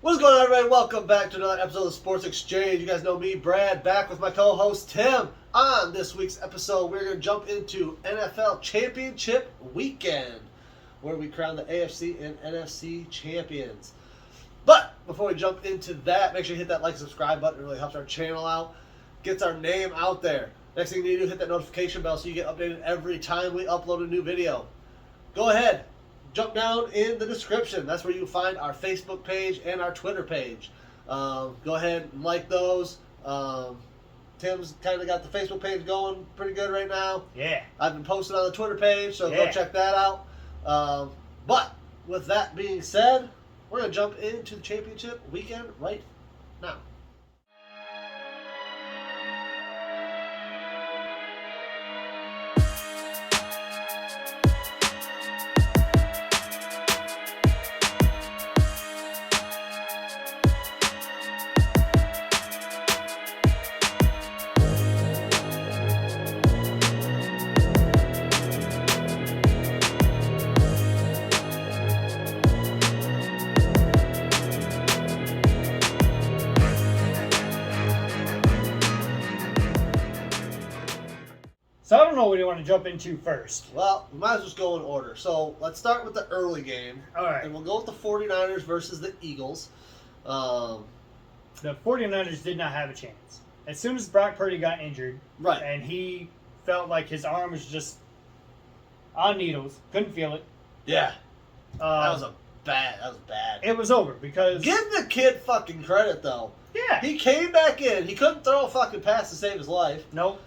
What's going on, everybody? Welcome back to another episode of Sports Exchange. You guys know me, Brad, back with my co-host Tim. On this week's episode, we're going to jump into NFL Championship Weekend, where we crown the AFC and NFC champions. But before we jump into that, make sure you hit that like and subscribe button. It really helps our channel out, gets our name out there. Next thing you need to do, hit that notification bell so you get updated every time we upload a new video. Go ahead. Jump down in the description. That's where you find our Facebook page and our Twitter page. Go ahead and like those. Tim's kind of got the Facebook page going pretty good right now. Yeah. I've been posting on the Twitter page, so go check that out. But with that being said, we're going to jump into the championship weekend right now. So I don't know what you want to jump into first. Well, we might as well just go in order. So let's start with the early game. All right. And we'll go with the 49ers versus the Eagles. The 49ers did not have a chance. As soon as Brock Purdy got injured, Right. and he felt like his arm was just on needles, couldn't feel it. Yeah. That was Um, bad. It was over because Give the kid fucking credit, though. yeah, He came back in. He couldn't throw a fucking pass to save his life. nope.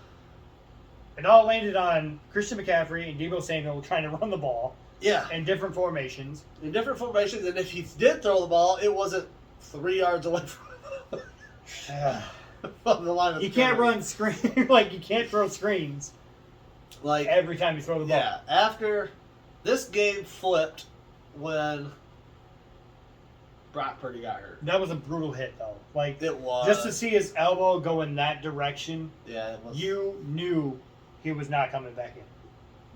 It all landed on Christian McCaffrey and Debo Samuel trying to run the ball Yeah. in different formations. In different formations, and if he did throw the ball, it wasn't 3 yards away from the line of You can't scrimmage. run screen like you can't throw screens Like, every time you throw the ball. yeah, after this game flipped when Brock Purdy got hurt. That was a brutal hit, though. Like, It was. just to see his elbow go in that direction, Yeah, it was. you knew he was not coming back in.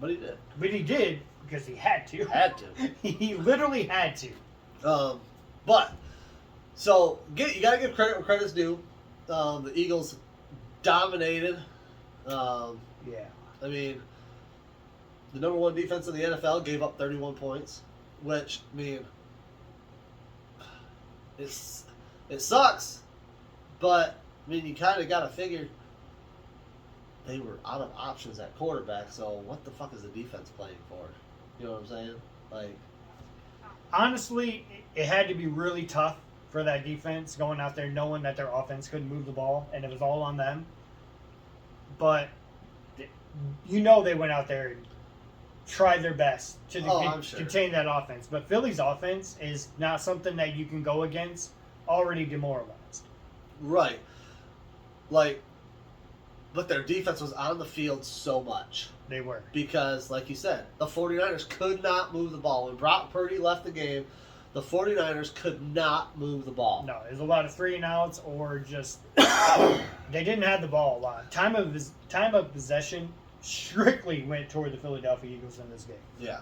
But he did. But he did because he had to. Had to. He literally had to. But so you gotta give credit where credit's due. The Eagles dominated. Yeah. I mean, the number one defense in the NFL gave up 31 points, which I mean, it sucks. But I mean, you kind of gotta figure they were out of options at quarterback. So what the fuck is the defense playing for? You know what I'm saying? Like. Honestly, it had to be really tough for that defense going out there knowing that their offense couldn't move the ball and it was all on them. But you know they went out there and tried their best to I'm sure. contain that offense. But Philly's offense is not something that you can go against already demoralized. Right. Like, but their defense was on the field so much. They were. Because, like you said, the 49ers could not move the ball. When Brock Purdy left the game, the 49ers could not move the ball. No, there's a lot of 3-and-outs or just they didn't have the ball a lot. Time of possession strictly went toward the Philadelphia Eagles in this game. Yeah.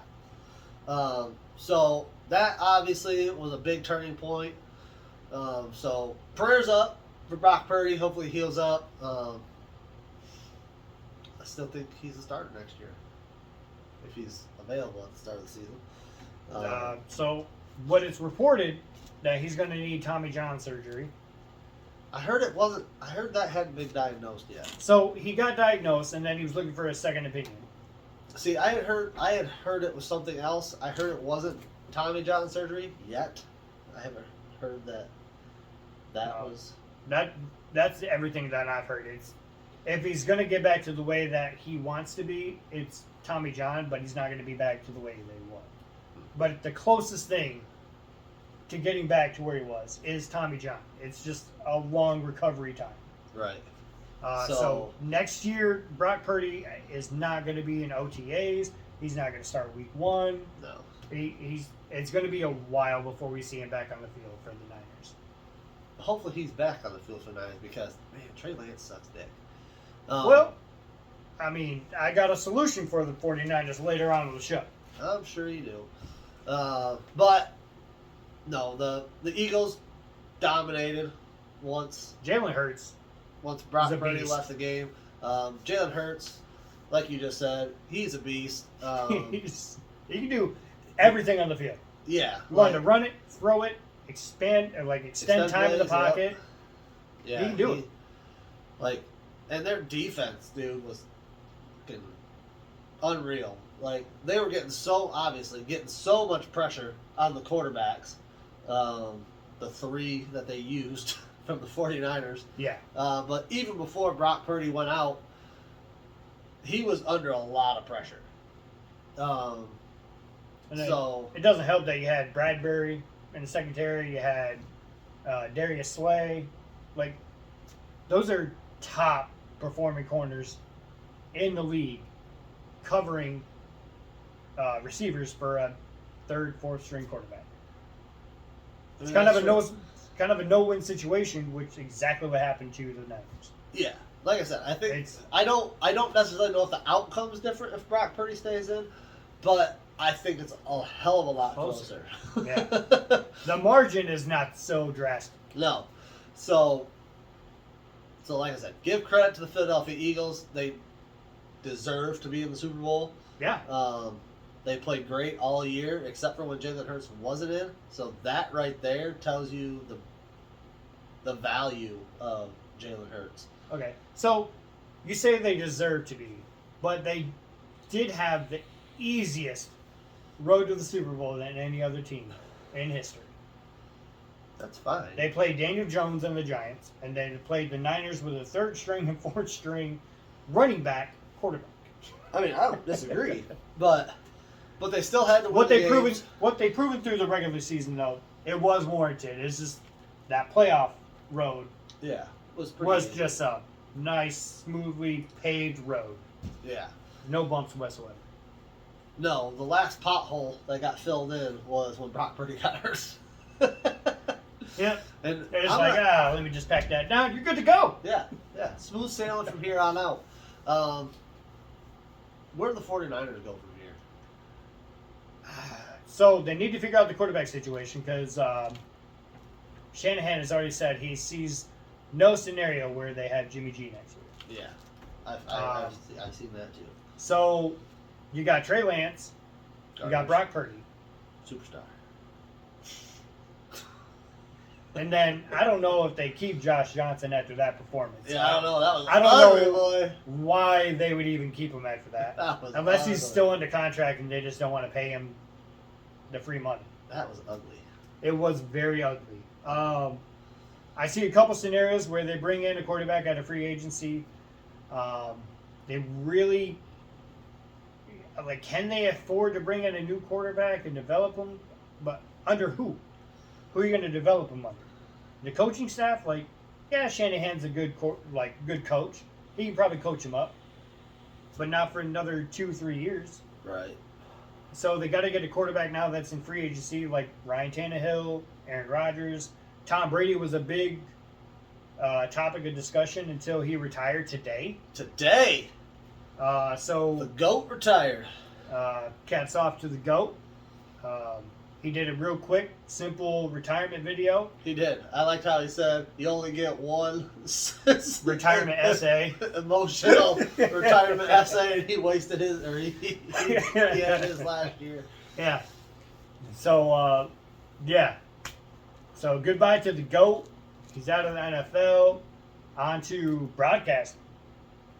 So that obviously was a big turning point. So prayers up for Brock Purdy. Hopefully he heals up. I still think he's a starter next year if he's available at the start of the season. So what it's reported that he's going to need Tommy John surgery. I heard it wasn't. I heard that hadn't been diagnosed yet. So he got diagnosed and then he was looking for a second opinion. See, I had heard it was something else. I heard it wasn't Tommy John surgery yet. I haven't heard that was. That's everything that I've heard. It's if he's going to get back to the way that he wants to be, it's Tommy John, but he's not going to be back to the way they want. But the closest thing to getting back to where he was is Tommy John. It's just a long recovery time. Right. So next year, Brock Purdy is not going to be in OTAs. He's not going to start week 1. No. It's going to be a while before we see him back on the field for the Niners. Hopefully he's back on the field for the Niners because, man, Trey Lance sucks dick. Well, I mean, I got a solution for the 49ers later on in the show. I'm sure you do. But, no, the Eagles dominated once Jalen Hurts. Brock He's a Purdy beast. left the game. Jalen Hurts, like you just said, he's a beast. He can do everything on the field. Yeah. You want to run it, throw it, extend time in the plays, pocket. Yeah, He can do it. Like, and their defense, dude, was fucking unreal. Like, they were getting so much pressure on the quarterbacks. The three that they used from the 49ers. Yeah. But even before Brock Purdy went out, he was under a lot of pressure. So it doesn't help that you had Bradbury in the secondary. You had Darius Slay. Like, those are top performing corners in the league, covering receivers for a third, fourth string quarterback. It's kind of a no-win situation, which is exactly what happened to the Niners. yeah, like I said, I think I don't necessarily know if the outcome's different if Brock Purdy stays in, but I think it's a hell of a lot closer. Yeah, the margin is not so drastic. No, so like I said, give credit to the Philadelphia Eagles. They deserve to be in the Super Bowl. Yeah. They played great all year, except for when Jalen Hurts wasn't in. So that right there tells you the value of Jalen Hurts. Okay, so you say they deserve to be, but they did have the easiest road to the Super Bowl than any other team in history. That's fine. They played Daniel Jones and the Giants, and they played the Niners with a third string and fourth string running back quarterback. I mean, I don't disagree, but they still had to win What the they proven through the regular season, though, it was warranted. It's just that playoff road Yeah, was easy. just a nice, smoothly paved road. Yeah. No bumps whatsoever. No, the last pothole that got filled in was when Brock Purdy got hurt. Yep. And It's let me just pack that down. You're good to go. Yeah. Smooth sailing from here on out. Where do the 49ers go from here? So they need to figure out the quarterback situation because Shanahan has already said he sees no scenario where they have Jimmy G next year. Yeah. I've seen that too. So you got Trey Lance. You got Brock Purdy. Superstar. And then I don't know if they keep Josh Johnson after that performance. Yeah, I don't know. That was I don't ugly, know boy. why they would even keep him after that. That was Unless he's ugly. still under contract and they just don't want to pay him the free money. That was ugly. It was very ugly. I see a couple scenarios where they bring in a quarterback out of free agency. They really can they afford to bring in a new quarterback and develop him? But under who? Who are you going to develop him under? The coaching staff? Shanahan's a good coach. He can probably coach him up, but not for another 2-3 years. Right. So they got to get a quarterback now that's in free agency, like Ryan Tannehill, Aaron Rodgers. Tom Brady was a big topic of discussion until he retired today. Today, the So GOAT retired. Cats off to the GOAT. He did a real quick, simple retirement video. He did. I liked how he said you only get one Retirement essay. Emotional retirement essay, and he wasted his, or he had his last year. Yeah. So, So goodbye to the GOAT. He's out of the NFL. On to broadcasting.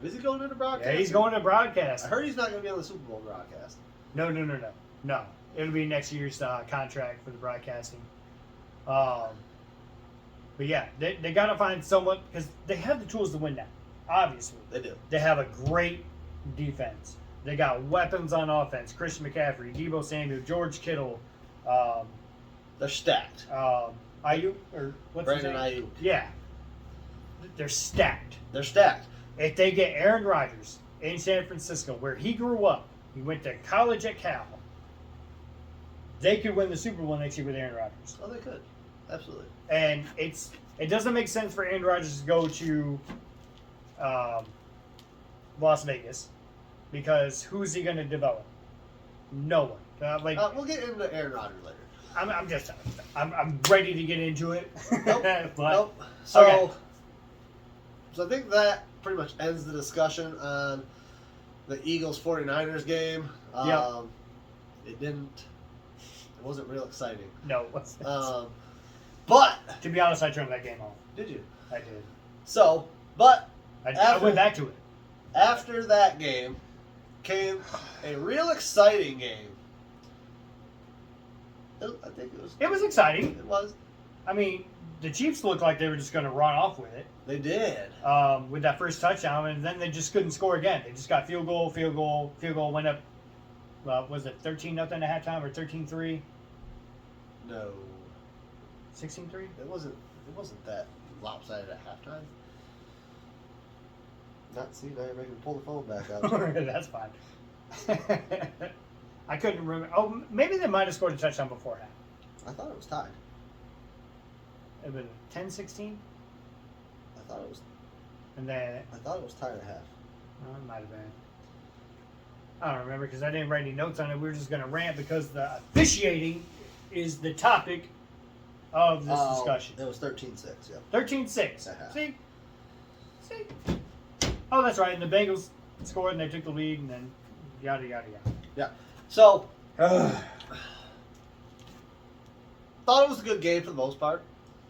Is he going into broadcast? Yeah, he's going to broadcast. I heard he's not going to be on the Super Bowl broadcast. No. It'll be next year's contract for the broadcasting. But yeah, they got to find someone because they have the tools to win now. Obviously, They do. they have a great defense. They got weapons on offense: Christian McCaffrey, Deebo Samuel, George Kittle, They're stacked. Ayuk or what's his Brandon name? Ayuk. Yeah, they're stacked. They're stacked. If they get Aaron Rodgers in San Francisco, where he grew up, he went to college at Cal. They could win the Super Bowl next year with Aaron Rodgers. Oh, they could. Absolutely. And it doesn't make sense for Aaron Rodgers to go to Las Vegas because who's he going to develop? No one. We'll get into Aaron Rodgers later. I'm ready to get into it. Nope. But, Nope. So, okay. so I think that pretty much ends the discussion on the Eagles 49ers game. Yep. It wasn't real exciting. No. But To be honest, I turned that game off. did you? I did. So, but I went back to it. after that game came a real exciting game. I think it was. It was exciting. It was. I mean, the Chiefs looked like they were just going to run off with it. They did. With that first touchdown, and then they just couldn't score again. They just got field goal, went up, was it 13-0 at halftime or 13-3? No. 16-3? It wasn't that lopsided at halftime. Not see, now you're making me pull the phone back out. That's fine. I couldn't remember. Oh, maybe they might have scored a touchdown before half. I thought it was tied. It would have been 10-16? I thought it was tied at half. Oh, it might have been. I don't remember because I didn't write any notes on it. We were just going to rant because the officiating is the topic of this discussion. It was 13-6, yeah. 13-6. At half. See? Oh, that's right. And the Bengals scored and they took the lead and then yada, yada, yada. Yeah. So, thought it was a good game for the most part.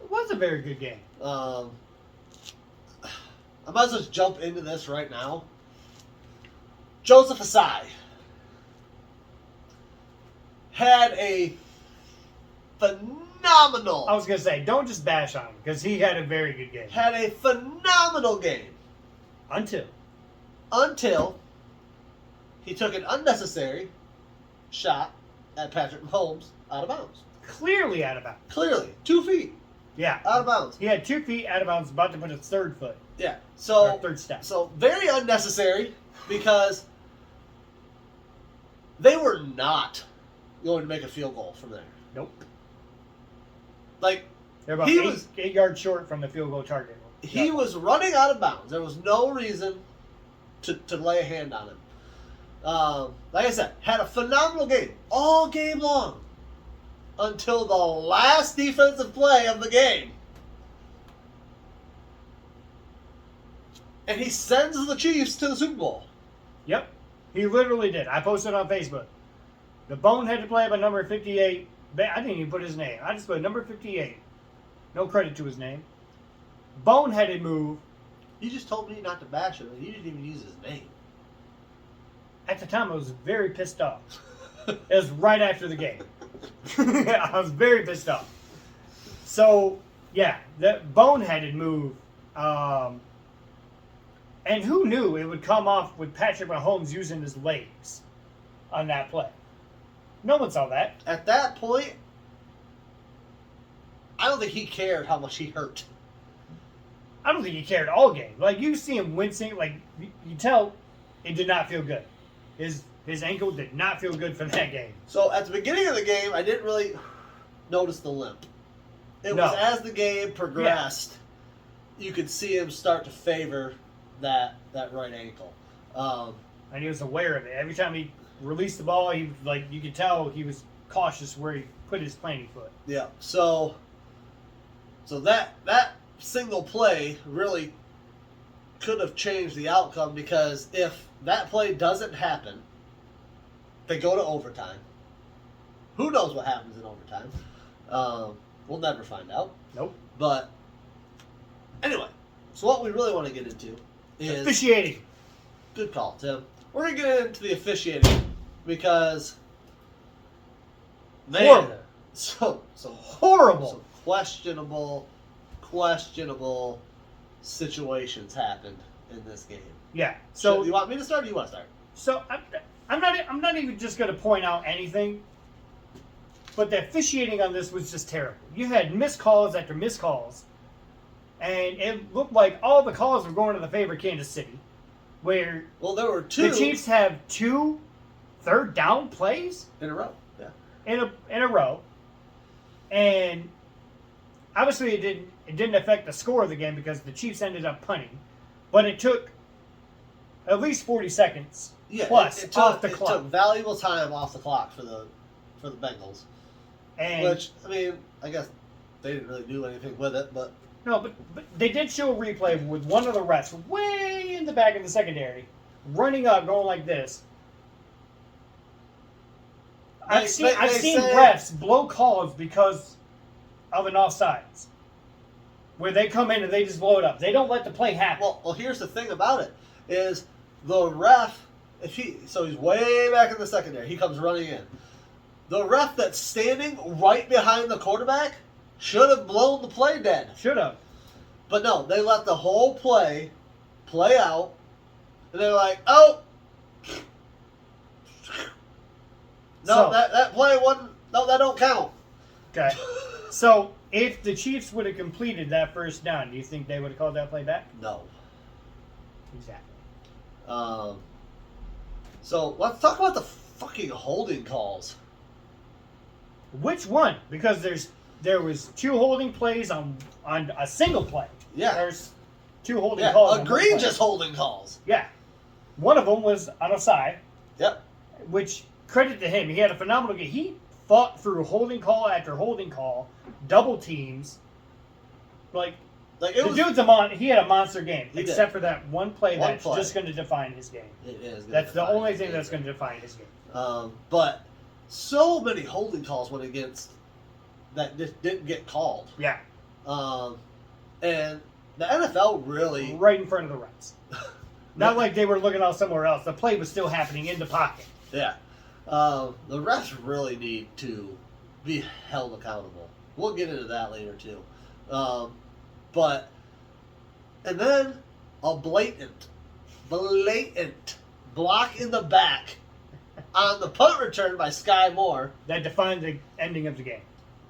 It was a very good game. I might as well just jump into this right now. Joseph Asai had a phenomenal. I was going to say, don't just bash on him because he had a very good game. Had a phenomenal game until he took an unnecessary shot at Patrick Mahomes out of bounds. Clearly out of bounds. Clearly, 2 feet Yeah. out of bounds. He had 2 feet out of bounds, about to put his third foot. Yeah. Or third step. So very unnecessary because they were not going to make a field goal from there. Nope. Like They're about He 8 was- yards short from the field goal target. he was running out of bounds. There was no reason to lay a hand on him. Like I said, had a phenomenal game all game long until the last defensive play of the game. And he sends the Chiefs to the Super Bowl. Yep. He literally did. I posted on Facebook. The boneheaded play by number 58. I didn't even put his name. I just put number 58. No credit to his name. Boneheaded move. You just told me not to bash him, and you didn't even use his name. At the time, I was very pissed off. It was right after the game. I was very pissed off. So, yeah, the boneheaded move. And who knew it would come off with Patrick Mahomes using his legs on that play? No one saw that. At that point, I don't think he cared how much he hurt. I don't think he cared all game. Like, you see him wincing. Like, you tell it did not feel good. His ankle did not feel good for that game. So at the beginning of the game, I didn't really notice the limp. It No. was as the game progressed, you could see him start to favor that right ankle. And he was aware of it. Every time he released the ball, he like you could tell he was cautious where he put his planting foot. Yeah. So that single play really could have changed the outcome, because if that play doesn't happen, they go to overtime. Who knows what happens in overtime? We'll never find out. Nope. But anyway, so what we really want to get into is Officiating. Good call, Tim. We're gonna get into the officiating because Horrible. so Horrible. some questionable situations happened in this game. Yeah. So So you want me to start? Or do you want to start? So I'm not even just going to point out anything, but the officiating on this was just terrible. You had missed calls after missed calls, and it looked like all the calls were going to the favor of Kansas City, where Well, there were two the Chiefs have 2 third down plays in a row. Yeah. in a row, and obviously it didn't affect the score of the game because the Chiefs ended up punting, but it took at least 40 seconds Yeah. plus It off the took clock. valuable time off the clock for the Bengals. And Which, I mean, I guess they didn't really do anything with it, but no, but they did show a replay with one of the refs way in the back of the secondary, running up, going like this. I've seen refs blow calls because of an offsides, where they come in and they just blow it up. They don't let the play happen. well, here's the thing about it is the ref. So he's way back in the secondary. He comes running in. The ref that's standing right behind the quarterback should have blown the play dead. Should have. But no, they let the whole play out, and they're like, oh. No, that play wasn't. No, that don't count. Okay. So if the Chiefs would have completed that first down, do you think they would have called that play back? No. Exactly. So let's talk about the fucking holding calls. Which one? Because there was 2 holding plays on a single play. Yeah. There's 2 holding calls. Egregious holding calls. Yeah. One of them was on a side. Yep. Which, credit to him, he had a phenomenal game. He fought through holding call after holding call, double teams. Like it was, dude's he had a monster game, He except did. for that one play One that's play. just going to define his game. It is. That's the only thing that's going to define his game. But so many holding calls went against that just didn't get called. Yeah. And the NFL really Right in front of the refs. Not like they were looking out somewhere else. The play was still happening in the pocket. Yeah. The refs really need to be held accountable. We'll get into that later too. And then a blatant block in the back on the punt return by Sky Moore. That defined the ending of the game.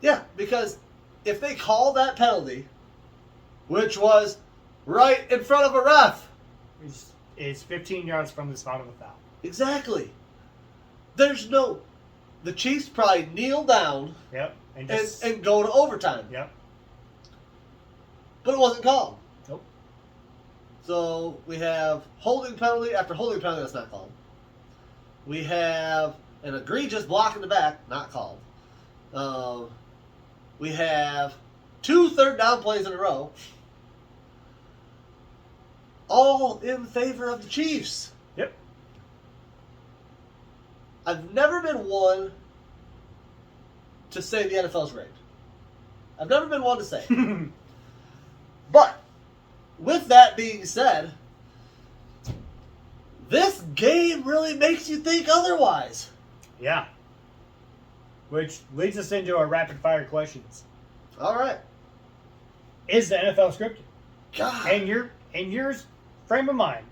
Yeah, because if they call that penalty, which was right in front of a ref. It's 15 yards from the spot of the foul. Exactly. There's no... The Chiefs probably kneel down Yep. and go to overtime. Yep. But it wasn't called. Nope. So we have holding penalty after holding penalty that's not called. We have an egregious block in the back, not called. We have 2 third down plays in a row. All in favor of the Chiefs. Yep. I've never been one to say the NFL's rigged. I've never been one to say it. But, with that being said, this game really makes you think otherwise. Yeah. Which leads us into our rapid fire questions. All right. Is the NFL scripted? God. And your frame of mind.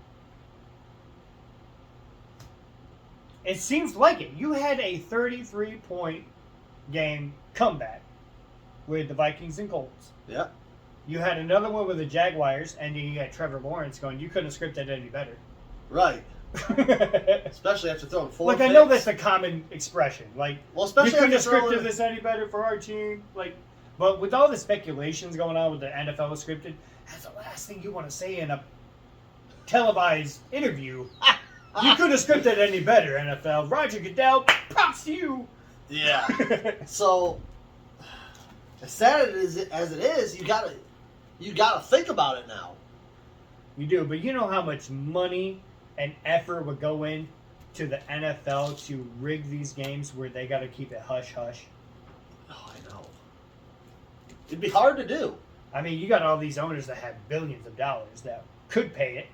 It seems like it. You had a 33-point game comeback with the Vikings and Colts. Yep. You had another one with the Jaguars, and you had Trevor Lawrence going, you couldn't have scripted any better. Right. Especially after throwing 4 Like, picks. I know that's a common expression. Like, Well, especially you couldn't have after throwing... scripted this any better for our team. Like, but with all the speculations going on with the NFL scripted, that's the last thing you want to say in a televised interview. You could have scripted any better, NFL. Roger Goodell, props to you. Yeah. So, as sad as it is, you gotta think about it now. You do, but you know how much money and effort would go in to the NFL to rig these games where they got to keep it hush-hush? Oh, I know. It'd be hard to do. I mean, you got all these owners that have billions of dollars that could pay it.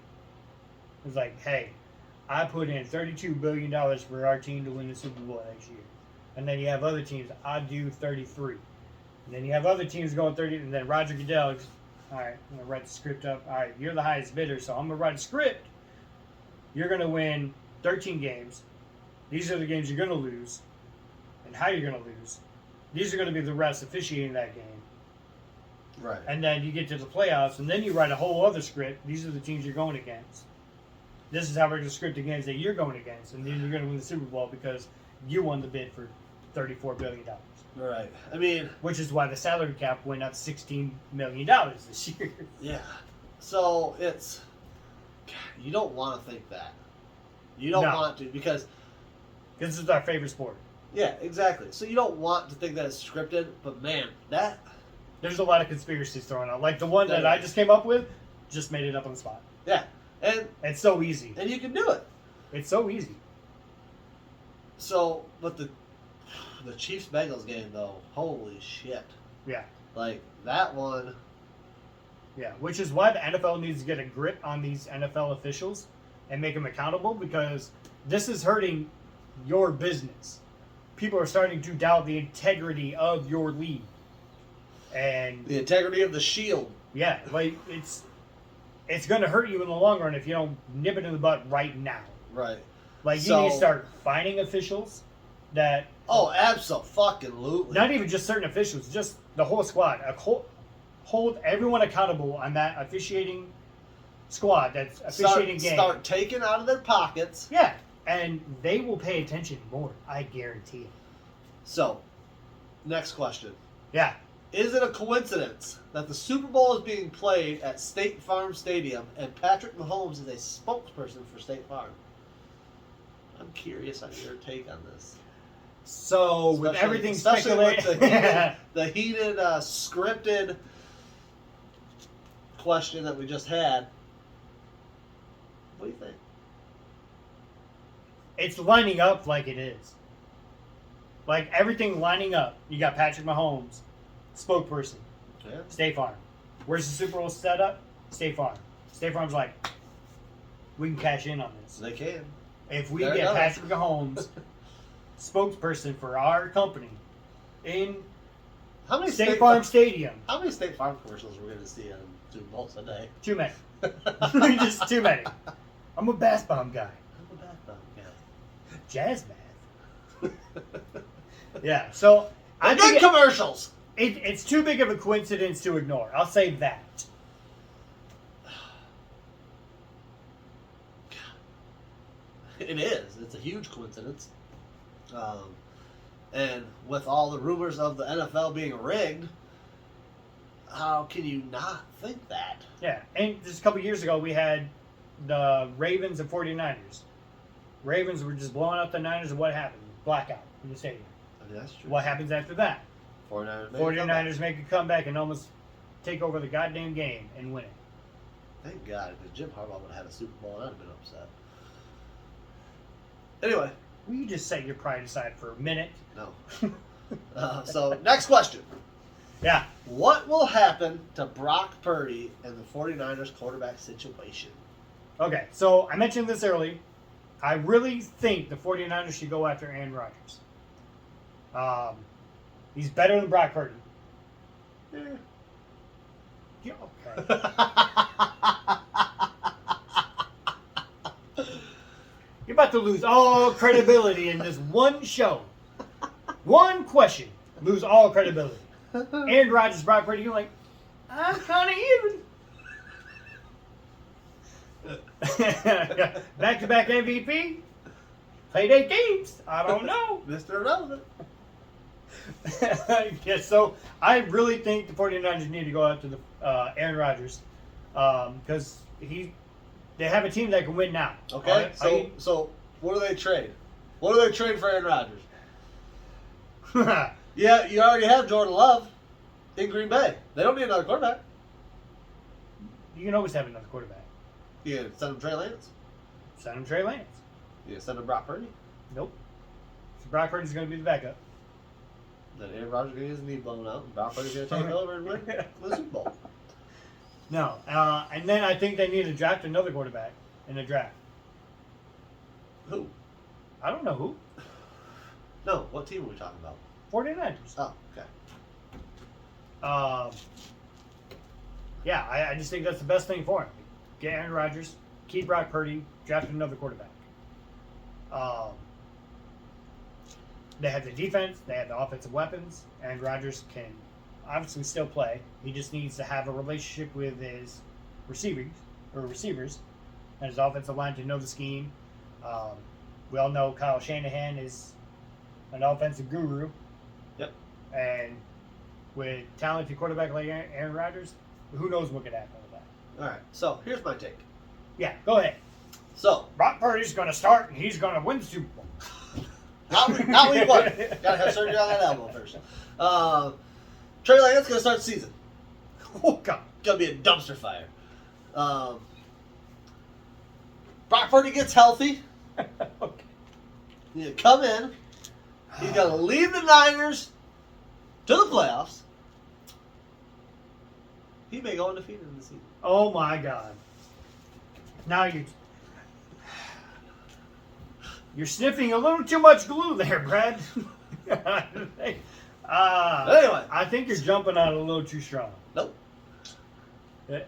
It's like, hey, I put in $32 billion for our team to win the Super Bowl next year. And then you have other teams, I do 33. And then you have other teams going 30, and then Roger Goodell, all right, I'm going to write the script up. All right, you're the highest bidder, so I'm going to write a script. You're going to win 13 games. These are the games you're going to lose and how you're going to lose. These are going to be the refs officiating that game. Right. And then you get to the playoffs, and then you write a whole other script. These are the teams you're going against. This is how we're going to script the games that you're going against, and then you're going to win the Super Bowl because you won the bid for $34 billion. Right. I mean... Which is why the salary cap went up $16 million this year. Yeah. So, it's... You don't want to think that. You don't want to, because... This is our favorite sport. Yeah, exactly. So you don't want to think that it's scripted, but man, that There's a lot of conspiracies thrown out. Like the one that There I is. just came up with, just made it up on the spot. yeah, and It's so easy. and you can do it. It's so easy. So, but the Chiefs Bengals game though, holy shit! Yeah. Like that one. Yeah, which is why the NFL needs to get a grip on these NFL officials and make them accountable, because this is hurting your business. People are starting to doubt the integrity of your league. And The integrity of the shield. yeah, like it's going to hurt you in the long run if you don't nip it in the butt right now. Right. Like you So- need to start fining officials that Oh, absolutely. not even just certain officials, just the whole squad. Hold everyone accountable on that officiating squad that's officiating games. Start taking out of their pockets. Yeah, and they will pay attention more. I guarantee it. So, next question. Yeah. Is it a coincidence that the Super Bowl is being played at State Farm Stadium and Patrick Mahomes is a spokesperson for State Farm? I'm curious on your take on this. So with Especially- everything especially with speculated, the heated, scripted question that we just had. What do you think? it's lining up like it is. Like everything lining up. You got Patrick Mahomes, spokesperson, Yeah. State Farm. Where's the Super Bowl set up? State Farm. State Farm's like, we can cash in on this. They can. If we There it get goes. Patrick Mahomes, spokesperson for our company, in How many State Farm Stadium, How many State Farm commercials are we going to see on Super Bowls a day? too many. Just too many. I'm a bass bomb guy. I'm a bath bomb guy. Jazz math. Yeah, so I Good think commercials. it's too big of a coincidence to ignore. I'll say that. It is. It's a huge coincidence. And with all the rumors of the NFL being rigged, how can you not think that? Yeah, and just a couple years ago, we had the Ravens and 49ers. Ravens were just blowing up the Niners, and what happened? Blackout in the stadium. I mean, that's true. What happens after that? 49ers. 49ers make a comeback and almost take over the goddamn game and win it. Thank God, because Jim Harbaugh would have had a Super Bowl and I'd have been upset. Anyway, Will you just set your pride aside for a minute? no. So, next question. Yeah. What will happen to Brock Purdy and the 49ers quarterback situation? Okay, so I mentioned this early. I really think the 49ers should go after Aaron Rodgers. He's better than Brock Purdy. Eh. Yeah, okay. You're about to lose all credibility in this one show. One question. Lose all credibility. Aaron Rodgers, Brock Purdy, you're like, I'm kind of even. Back-to-back MVP. Played 8 games. I don't know. Mr. Irrelevant. Yeah, so I really think the 49ers need to go after the Aaron Rodgers because they have a team that can win now. Okay, so what do they trade? What do they trade for Aaron Rodgers? Yeah, you already have Jordan Love in Green Bay. They don't need another quarterback. You can always have another quarterback. You can send him Trey Lance. Send him Trey Lance. You can send him Brock Purdy. Nope. So Brock Purdy's going to be the backup. Then Aaron Rodgers going to get his knee blown out. And Brock Purdy's going to take over and win the Super Bowl. No. And then I think they need to draft another quarterback in the draft. Who? I don't know who. No, what team are we talking about? 49ers. Oh, okay. Yeah, I just think that's the best thing for him. Get Aaron Rodgers, keep Brock Purdy, draft another quarterback. They have the defense, they have the offensive weapons, and Rodgers can obviously still play. He just needs to have a relationship with his receivers, and his offensive line to know the scheme. We all know Kyle Shanahan is an offensive guru. Yep. And with talented quarterback like Aaron Rodgers, who knows what could happen with that. All right, so here's my take. Yeah, go ahead. So, Brock Purdy's going to start, and he's going to win the Super Bowl. Not week one. Gotta have surgery on that elbow first. Trey Lance gonna start the season. Oh God. Gonna be a dumpster fire. Brock Purdy gets healthy. Okay. He's gonna come in. He's gonna lead the Niners to the playoffs. He may go undefeated in the season. Oh my God. Now you're sniffing a little too much glue there, Brad. Anyway. I think you're jumping out a little too strong. Nope. Okay.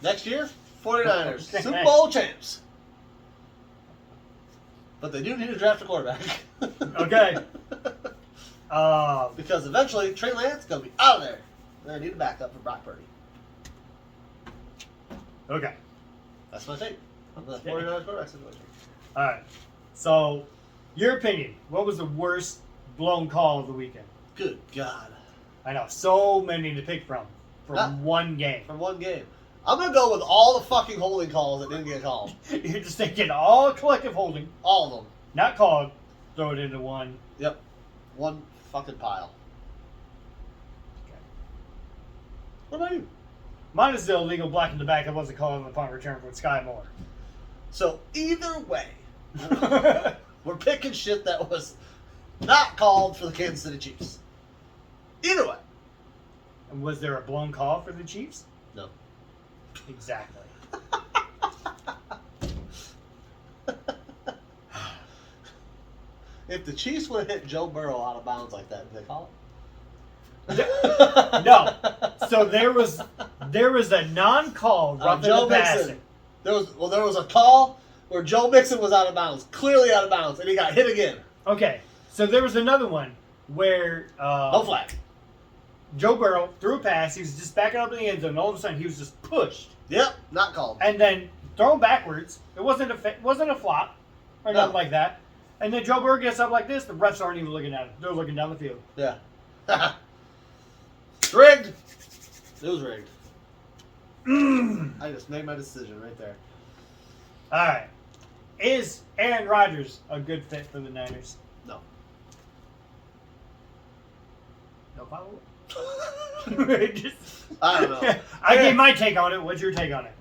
Next year, 49ers. Okay. Super Bowl champs. But they do need to draft a quarterback. Okay. Because eventually, Trey Lance is going to be out of there. They're going to need a backup for Brock Purdy. Okay. That's my take on the 49ers quarterback situation. All right. So, your opinion. What was the worst blown call of the weekend? Good God. I know. So many to pick from one game. From one game. I'm going to go with all the fucking holding calls that didn't get called. You're just thinking all collective holding. All of them. Not called. Throw it into one. Yep. One fucking pile. Okay. What about you? Mine is the illegal black in the back that wasn't called on the punt return from Sky Moore. So, either way, we're picking shit that was not called for the Kansas City Chiefs. Either way. And was there a blown call for the Chiefs? No. Exactly. If the Chiefs would have hit Joe Burrow out of bounds like that, did they call it? No. So there was a non-call roughing Joe the passing. Mixon. There was a call where Joe Mixon was out of bounds, clearly out of bounds, and he got hit again. Okay. So there was another one where No flag. Joe Burrow threw a pass. He was just backing up in the end zone, and all of a sudden he was just pushed Yep, not called. and then thrown backwards. It wasn't a flop or No. nothing like that. And then Joe Burrow gets up like this. The refs aren't even looking at him. They're looking down the field. Yeah. Rigged. It was rigged. I just made my decision right there. All right. Is Aaron Rodgers a good fit for the Niners? No. No follow-up? I don't know. I gave my take on it. What's your take on it?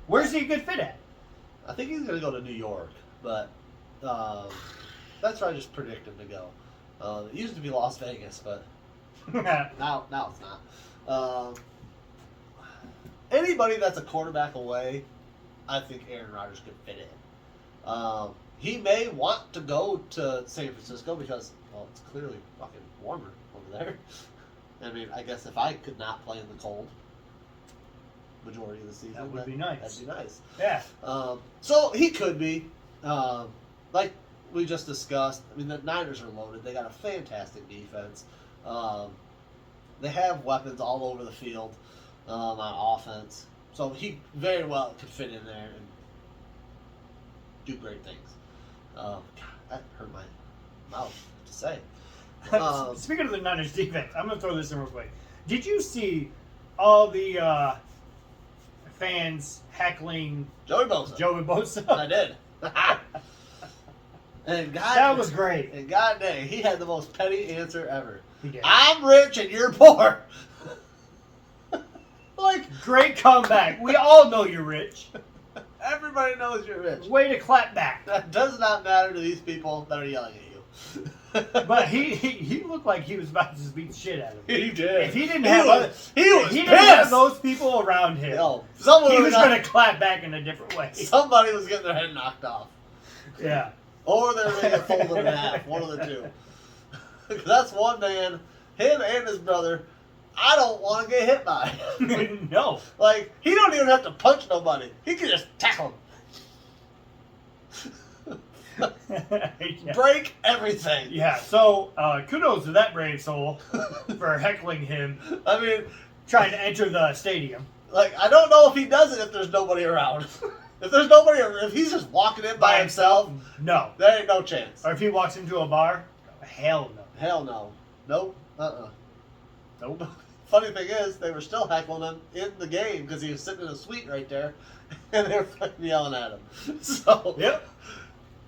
Where's he a good fit at? I think he's going to go to New York, but that's where I just predict him to go. It used to be Las Vegas, but now it's not. Anybody that's a quarterback away, I think Aaron Rodgers could fit in. He may want to go to San Francisco because, well, it's clearly fucking warmer over there. I mean, I guess if I could not play in the cold majority of the season, That would be nice. That'd be nice. Yeah. So he could be. Like we just discussed, I mean, the Niners are loaded. They got a fantastic defense. They have weapons all over the field on offense. So he very well could fit in there and do great things. God, that hurt my mouth to say. Speaking of the Niners defense, I'm going to throw this in real quick. Did you see all the fans heckling Joey Bosa. Joey Bosa? I did. And God, That was great. And God dang, he had the most petty answer ever. He did. I'm rich and you're poor. Like, Great comeback. We all know you're rich. everybody knows you're rich. Way to clap back. That does not matter to these people that are yelling at you. But he looked like he was about to just beat the shit out of him. He did. If he didn't He have was if he pissed. didn't have those people around him, Yo, someone he was was going to clap back in a different way. somebody was getting their head knocked off. Yeah. Or they were going to get folded in half. One of the two. 'Cause that's one man, him and his brother, I don't want to get hit by. No. Like, he don't even have to punch nobody. He can just tackle him. Yeah. Break everything. Yeah, so kudos to that brave soul for heckling him, I mean, trying to enter the stadium. like, I don't know if he does it if there's nobody around. If there's nobody, if he's just walking in by himself, No. there ain't no chance. Or if he walks into a bar, hell no. Hell no. Nope. Nope. Funny thing is, they were still heckling him in the game because he was sitting in a suite right there, and they were fucking yelling at him. So, Yep.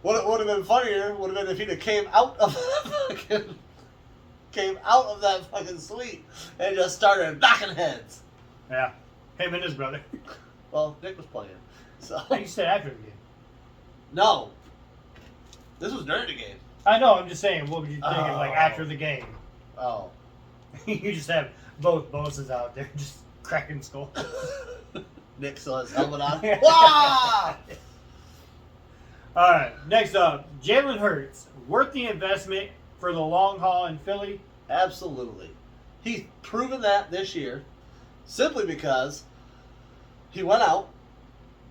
What would have been funnier would have been if he'd have came out of that fucking suite and just started knocking heads. Yeah, him and his brother. Well, Nick was playing, so You said after the game. no. This was during the game. I know. I'm just saying. What would you think like after the game? Oh. You just have both bosses out there just cracking skulls. Nick still has helmet on. Wow! All right. Next up, Jalen Hurts. Worth the investment for the long haul in Philly? Absolutely. He's proven that this year simply because he went out,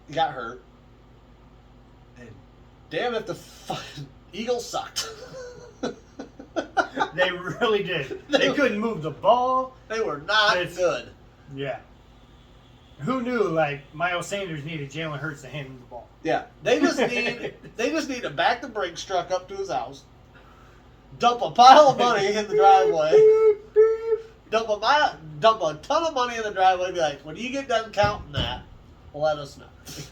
he got hurt, and damn if the fucking Eagles sucked. They really did. They couldn't move the ball. They were not good. Yeah. Who knew, like, Miles Sanders needed Jalen Hurts to hand him the ball? Yeah. They just need to back the Brinks truck up to his house, dump a pile of money in the driveway, dump a ton of money in the driveway, and be like, when you get done counting that, let us know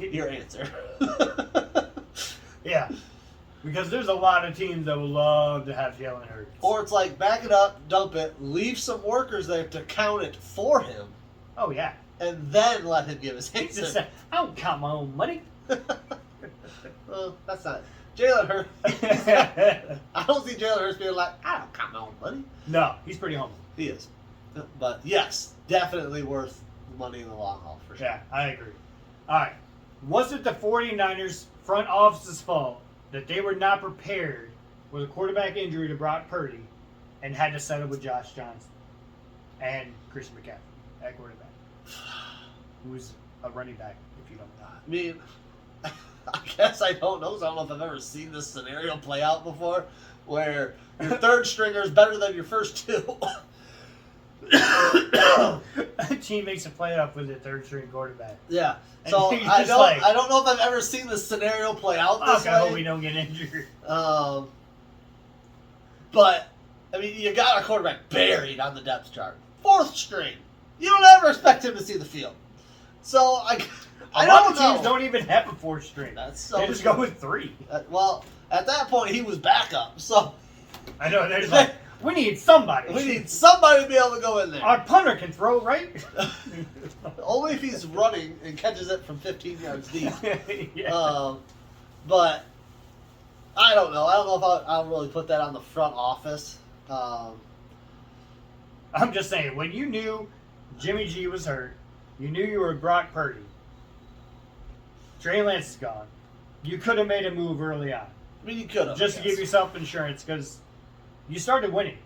your answer. Yeah. Because there's a lot of teams that would love to have Jalen Hurts. Or it's like, back it up, dump it, leave some workers there to count it for him, Oh, yeah. and then let him give his He just answer. said, I don't count my own money. Well, that's not Jalen Hurts. I don't see Jalen Hurts being like, I don't count my own money. No, he's pretty humble. He is. But yes, definitely worth the money in the long haul, for sure. Yeah, I agree. All right. Was it the 49ers front office's fault that they were not prepared with a quarterback injury to Brock Purdy and had to settle with Josh Johnson and Christian McCaffrey at quarterback, who's a running back, if you don't know? I mean, I guess I don't know, so I don't know if I've ever seen this scenario play out before, where your third stringer is better than your first two. A team makes a playoff with a third-string quarterback. Yeah. And So you're I just don't like, I don't know if I've ever seen this scenario play out this I hope way. we don't get injured. But I mean, you got a quarterback buried on the depth chart, fourth string. You don't ever expect him to see the field. So I A lot don't of know. teams don't even have a fourth string. That's so They just true. go with three. Well, at that point, he was backup, so I know. They're just like, we need somebody. we need somebody to be able to go in there. Our punter can throw, right? Only if he's running and catches it from 15 yards deep. Yeah. But I don't know. I don't know if I'll really put that on the front office. I'm just saying, when you knew Jimmy G was hurt, you knew you were Brock Purdy, Trey Lance is gone, you could have made a move early on. I mean, you could have. Just to give yourself insurance, because you started winning.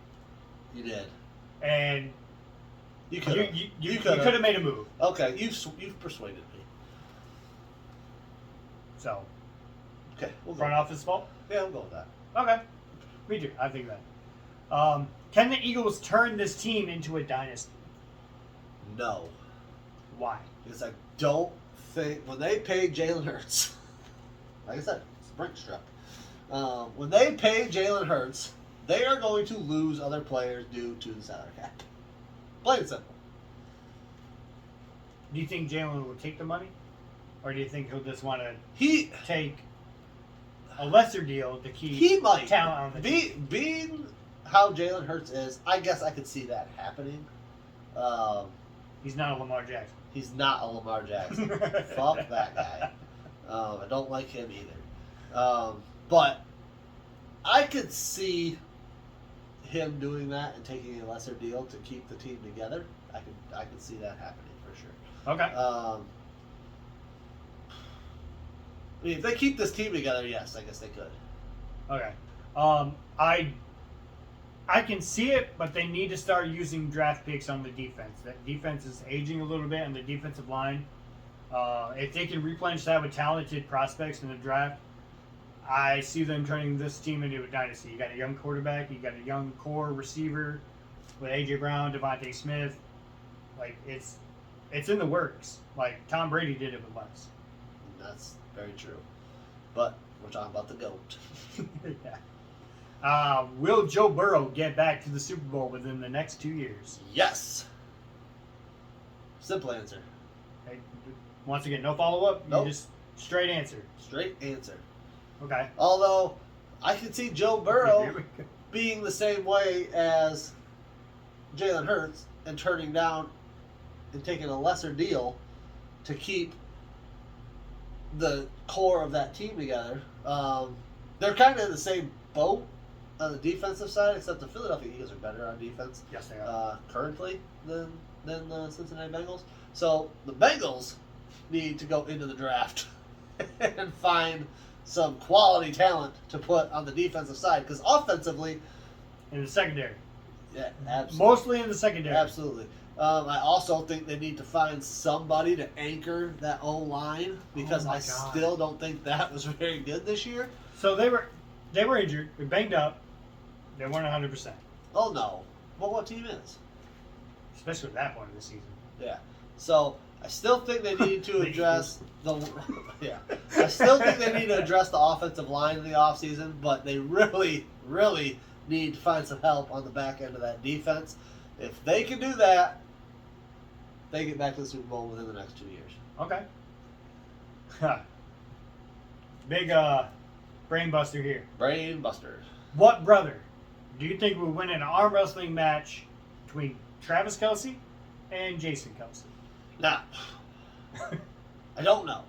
You did. And You could have. you could have made a move. Okay, you've persuaded me. So, Okay, we'll go. front office fault? Yeah, we'll go with that. Okay. Me too. I think that. Can the Eagles turn this team into a dynasty? No, Why? because I don't think when they paid Jalen Hurts, like I said, it's a Brinks truck. When they pay Jalen Hurts, they are going to lose other players due to the salary cap. Plain and simple. Do you think Jalen will take the money? Or do you think he'll just want to He take a lesser deal to keep he might talent on the team? being how Jalen Hurts is. I guess I could see that happening. He's not a Lamar Jackson. He's not a Lamar Jackson. Fuck that guy. I don't like him either. But I could see him doing that and taking a lesser deal to keep the team together. I could see that happening for sure. Okay. I mean, if they keep this team together, yes, I guess they could. Okay. I can see it, but they need to start using draft picks on the defense. That defense is aging a little bit on the defensive line. If they can replenish that with talented prospects in the draft, I see them turning this team into a dynasty. You got a young quarterback, you got a young core receiver with A.J. Brown, Devontae Smith. Like, it's in the works. Like, Tom Brady did it with us. That's very true. But we're talking about the GOAT. Yeah. Will Joe Burrow get back to the Super Bowl within the next 2 years? Yes. Simple answer. Okay. Once again, no follow-up. Nope. You just straight answer. Straight answer. Okay. Although, I could see Joe Burrow being the same way as Jalen Hurts and turning down and taking a lesser deal to keep the core of that team together. They're kind of in the same boat on the defensive side, except the Philadelphia Eagles are better on defense. Yes, they are. Currently than the Cincinnati Bengals. So the Bengals need to go into the draft and find some quality talent to put on the defensive side, because offensively, In the secondary. yeah, absolutely. Mostly in the secondary. Absolutely. I also think they need to find somebody to anchor that O-line, because Oh my I God. still don't think that was very good this year. So they were injured. They banged up. They weren't 100%. Oh no. But what team is? Especially at that point of the season. Yeah. So I still think they need to The address yeah. I still think they need to address the offensive line in the offseason, but they really, really need to find some help on the back end of that defense. If they can do that, they get back to the Super Bowl within the next 2 years. Okay. Big brain buster here. Brain busters. What brother do you think will win an arm wrestling match between Travis Kelce and Jason Kelce? Now, I don't know.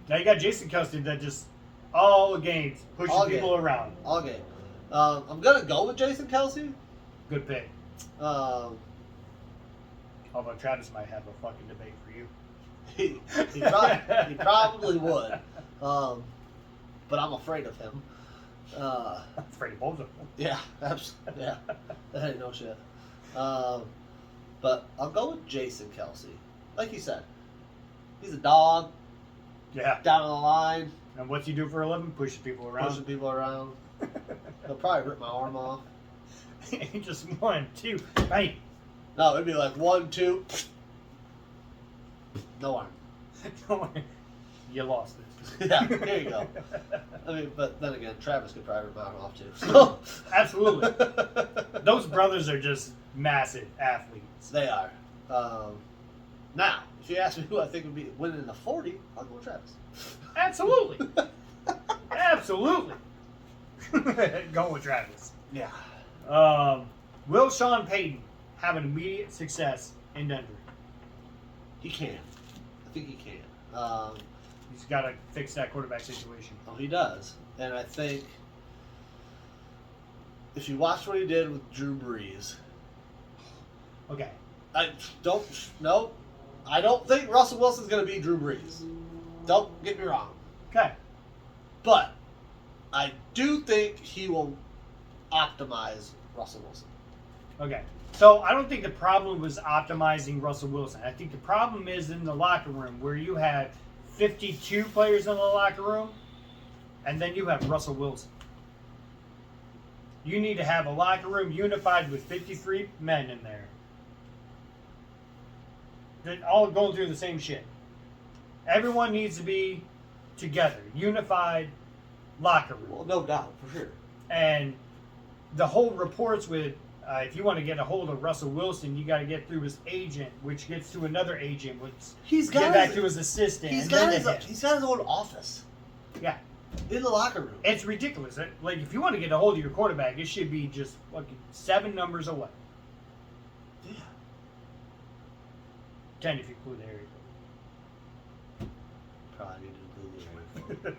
Now you got Jason Kelce that just all games pushing All people around. All game. I'm gonna go with Jason Kelce. Good pick. Um, Although Travis might have a fucking debate for you. he probably would. But I'm afraid of him. I'm afraid of both of them. Yeah, absolutely. Yeah, that ain't no shit. But I'll go with Jason Kelce. Like you said, he's a dog Yeah. down on the line, And what's he do for a living? Pushes people around. pushing people around. He'll probably rip my arm off. Just 1, 2, right. No, it'd be like 1, 2. No arm. You lost it. Yeah, here you go. I mean, but then again, Travis could probably rip mine off too. So. Absolutely. Those brothers are just massive athletes. They are. Now, if you ask me who I think would be winning in the 40, I'll go with Travis. Absolutely. Absolutely. Go with Travis. Yeah. Will Sean Payton have an immediate success in Denver? He can. I think he can. He's got to fix that quarterback situation. Oh, he does. And I think if you watch what he did with Drew Brees, Okay. I don't think Russell Wilson's going to be Drew Brees. Don't get me wrong. Okay. But I do think he will optimize Russell Wilson. Okay. So I don't think the problem was optimizing Russell Wilson. I think the problem is in the locker room where you had 52 players in the locker room and then you have Russell Wilson. You need to have a locker room unified with 53 men in there. They're all going through the same shit. Everyone needs to be together, unified locker room. Well, no doubt, for sure. And the whole reports with, if you want to get a hold of Russell Wilson, you got to get through his agent, which gets to another agent, which get back to his assistant. He's and got then to him. his own office Yeah, in the locker room. it's ridiculous. Like, if you want to get a hold of your quarterback, it should be just fucking 7 numbers away. Yeah. 10 if you include the area code. Probably need to include the area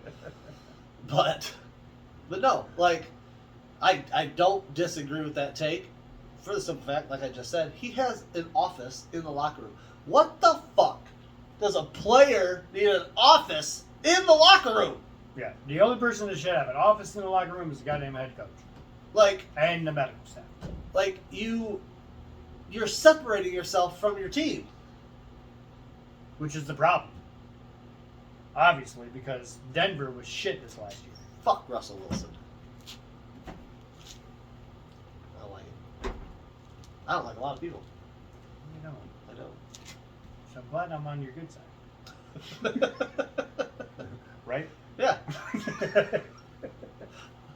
code. But no, like, I don't disagree with that take. For the simple fact, like I just said, he has an office in the locker room. What the fuck does a player need an office in the locker room? Yeah, the only person that should have an office in the locker room is the goddamn head coach Like, and the medical staff. like you're separating yourself from your team. Which is the problem. Obviously, because Denver was shit this last year. Fuck Russell Wilson. I don't like him. I don't like a lot of people. You know, I don't. so I'm glad I'm on your good side. Right? Yeah.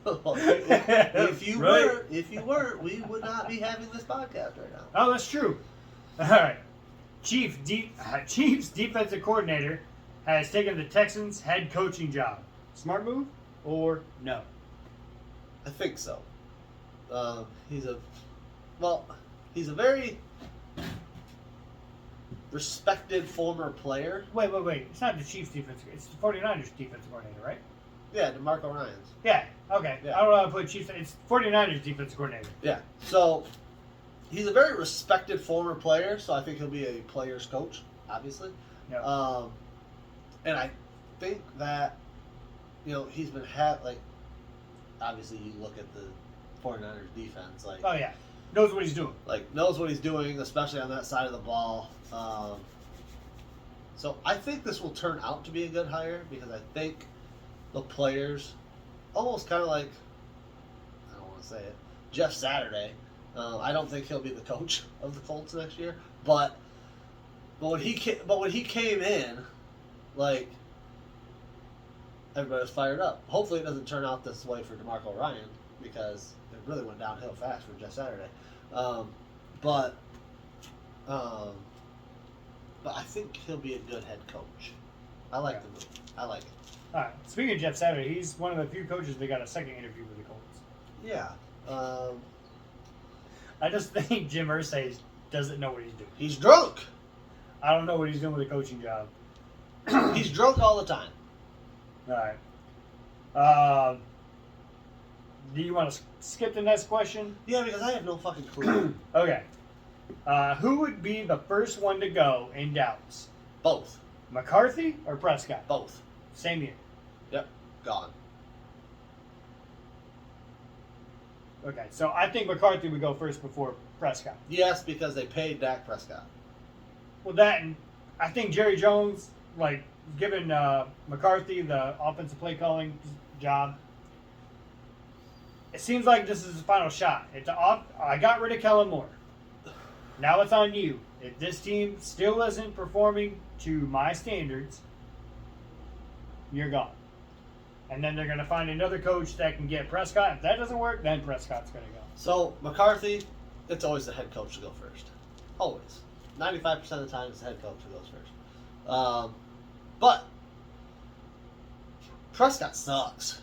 if you weren't, we would not be having this podcast right now. Oh, that's true. All right. Chiefs defensive coordinator has taken the Texans' head coaching job. Smart move or no? I think so. He's a very respected former player. Wait. It's not the Chiefs' defense. It's the 49ers' defensive coordinator, right? Yeah, DeMarco Ryans. Yeah. Okay. Yeah. I don't know how to put Chiefs. It's 49ers' defensive coordinator. Yeah. So he's a very respected former player, so I think he'll be a player's coach, obviously. Yeah. And I think that, he's been obviously you look at the 49ers defense, Oh yeah, knows what he's doing. Knows what he's doing, especially on that side of the ball. So I think this will turn out to be a good hire because I think the players, almost kind of like, I don't want to say it, Jeff Saturday. I don't think he'll be the coach of the Colts next year, but when he came in, everybody was fired up. Hopefully, it doesn't turn out this way for DeMarco Ryan because it really went downhill fast for Jeff Saturday. But I think he'll be a good head coach. I like the move. I like it. All right. Speaking of Jeff Saturday, he's one of the few coaches that got a second interview with the Colts. Yeah. I just think Jim Irsay doesn't know what he's doing. He's drunk. I don't know what he's doing with a coaching job. He's drunk all the time. All right. Do you want to skip the next question? Yeah, because I have no fucking clue. Okay. Who would be the first one to go in Dallas? Both. McCarthy or Prescott? Both. Same year. Yep. Gone. Okay, so I think McCarthy would go first before Prescott. Yes, because they paid Dak Prescott. Well, that and I think Jerry Jones, giving McCarthy the offensive play calling job. It seems like this is his final shot. I got rid of Kellen Moore. Now it's on you. If this team still isn't performing to my standards, you're gone. And then they're going to find another coach that can get Prescott. If that doesn't work, then Prescott's going to go. So, McCarthy, it's always the head coach to go first. Always. 95% of the time, it's the head coach who goes first. But Prescott sucks.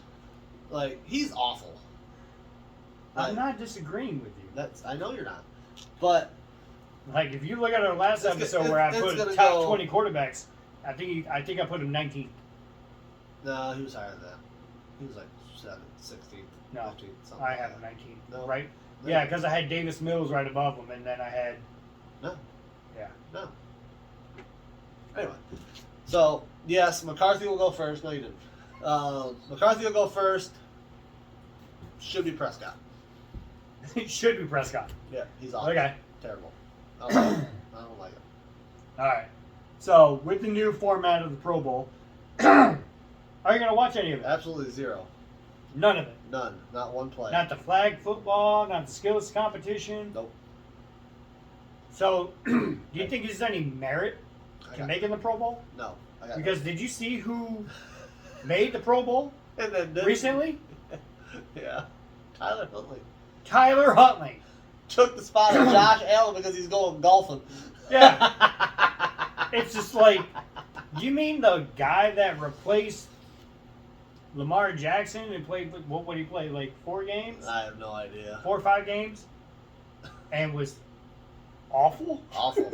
He's awful. I'm not disagreeing with you. I know you're not. But if you look at our last episode where I put top 20 quarterbacks, I think I put him 19th. No, he was higher than that. He was 7th, 16th, No, 15th, something I like have that. 19, No. right? No. Yeah, because I had Davis Mills right above him, and then I had... No. Yeah. No. Anyway. So, yes, McCarthy will go first. No, you didn't. McCarthy will go first. Should be Prescott. It should be Prescott. Yeah, he's awful. Okay. Terrible. I don't like it. All right. So, with the new format of the Pro Bowl, are you going to watch any of it? Absolutely zero. None of it. None. Not one play. Not the flag football, not the skills competition. Nope. So, do you think there's any merit to making the Pro Bowl? No. Because did you see who made the Pro Bowl and then recently? Yeah. Tyler Huntley. Tyler Huntley. Took the spot of Josh Allen because he's going golfing. Yeah. It's just you mean the guy that replaced Lamar Jackson and played, what would he play, 4 games? I have no idea. 4 or 5 games? And was awful? Awful.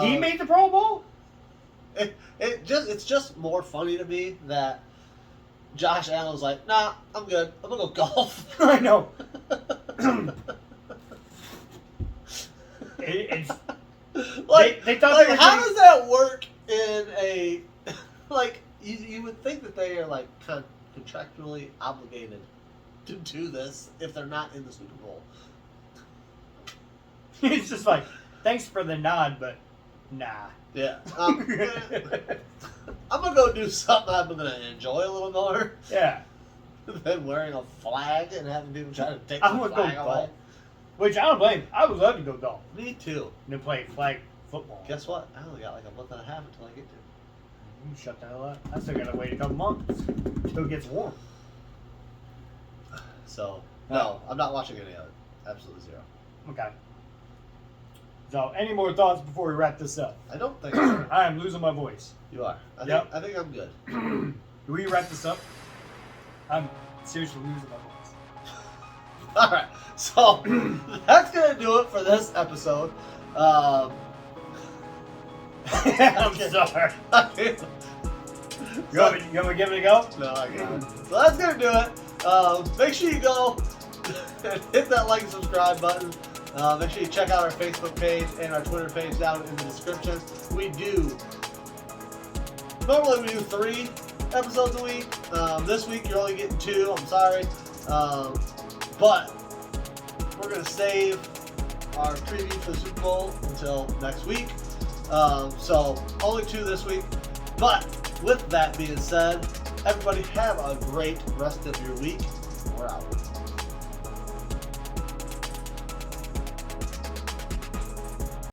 He made the Pro Bowl? It's just more funny to me that Josh Allen was like, nah, I'm good. I'm going to go golf. I know. It's they thought they were how does that work in a you would think that they are contractually obligated to do this if they're not in the Super Bowl. It's just thanks for the nod, but nah. Yeah. I'm gonna go do something I'm gonna enjoy a little more. Yeah. Than wearing a flag and having people try to take I'm the gonna flag go away. golf. Which I don't blame. I would love to go golf. Me too. And then play flag football. Guess what? I only got a month and a half until I get to. You shut the hell up. I still gotta wait a couple months until it gets warm. So no, I'm not watching any of it. Absolutely zero. Okay. So, any more thoughts before we wrap this up? I don't think so. I am losing my voice. You are. Yep. I think I'm good. Do we wrap this up? I'm seriously losing my voice. All right. So that's gonna do it for this episode. I'm sorry. You want me to give it a go? No, I got it. So that's gonna do it. Make sure you go and hit that like and subscribe button. Make sure you check out our Facebook page and our Twitter page down in the description. Normally we do 3 episodes a week. This week you're only getting 2. I'm sorry, but we're gonna save our preview for the Super Bowl until next week. So only 2 this week. But with that being said, everybody have a great rest of your week. We're out.